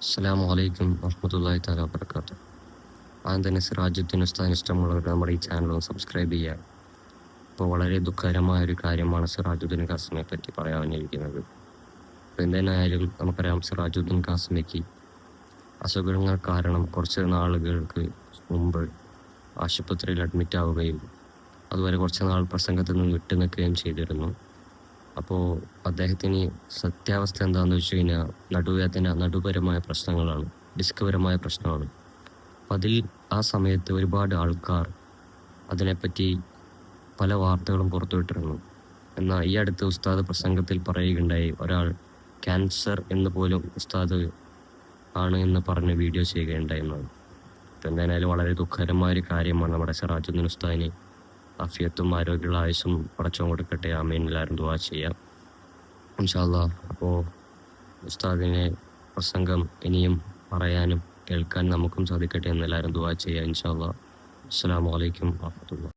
അസ്സലാമു അലൈക്കും വറഹ്മത്തുള്ളാഹി തആല വബറകാതുഹു. ആദ്യം തന്നെ സിറാജുദ്ദീൻ ഉസ്താദിന് ഇഷ്ടമുള്ളവർക്ക് നമ്മുടെ ഈ ചാനൽ ഒന്ന് സബ്സ്ക്രൈബ് ചെയ്യുക. ഇപ്പോൾ വളരെ ദുഃഖകരമായ ഒരു കാര്യമാണ് സിറാജുദ്ദീൻ കാസിമിയെ പറ്റി പറയാനിരിക്കുന്നത്. ഇപ്പോൾ എന്തായാലും നമുക്കറിയാം, സിറാജുദ്ദീൻ കാസിമിക്ക് അസുഖങ്ങൾ കാരണം കുറച്ച് നാളുകൾക്ക് മുമ്പ് ആശുപത്രിയിൽ അഡ്മിറ്റ് ആവുകയും അതുവരെ കുറച്ച് നാൾ പ്രസംഗത്തിൽ നിന്ന് വിട്ടു നിൽക്കുകയും ചെയ്തിരുന്നു. അപ്പോൾ അദ്ദേഹത്തിന് സത്യാവസ്ഥ എന്താണെന്ന് വെച്ച് കഴിഞ്ഞാൽ നടുവേദന, നടുപരമായ പ്രശ്നങ്ങളാണ്, ഡിസ്കപരമായ പ്രശ്നമാണ്. അപ്പം ആ സമയത്ത് ഒരുപാട് ആൾക്കാർ അതിനെപ്പറ്റി പല വാർത്തകളും പുറത്തുവിട്ടിരുന്നു. എന്നാൽ ഈ അടുത്ത് ഉസ്താദ് പ്രസംഗത്തിൽ പറയുകയുണ്ടായി, ഒരാൾ ക്യാൻസർ എന്ന് പോലും ഉസ്താദ് ആണ് എന്ന് പറഞ്ഞ് വീഡിയോ ചെയ്യുകയുണ്ടായി എന്നാണ്. അപ്പം എന്തായാലും വളരെ ദുഃഖകരമായ ഒരു കാര്യമാണ്. നമ്മുടെ സിറാജുദ്ദീൻ ഉസ്താദിന് ആഫിയത്തും ആരോഗ്യമുള്ള ആയുസ്സും പടച്ചോൻ കൊടുക്കട്ടെ. ആമീൻ. എല്ലാവരും ദുആ ചെയ്യാം ഇൻഷാ അല്ലാഹ്. അപ്പോൾ ഉസ്താദിനെ പ്രസംഗം ഇനിയും പറയാനും കേൾക്കാൻ നമുക്കും സാധിക്കട്ടെ എന്ന് എല്ലാവരും ദുആ ചെയ്യാം ഇൻഷാ അല്ലാഹ്. അസ്സലാമു അലൈക്കും വറഹ്മത്തുള്ളാഹി.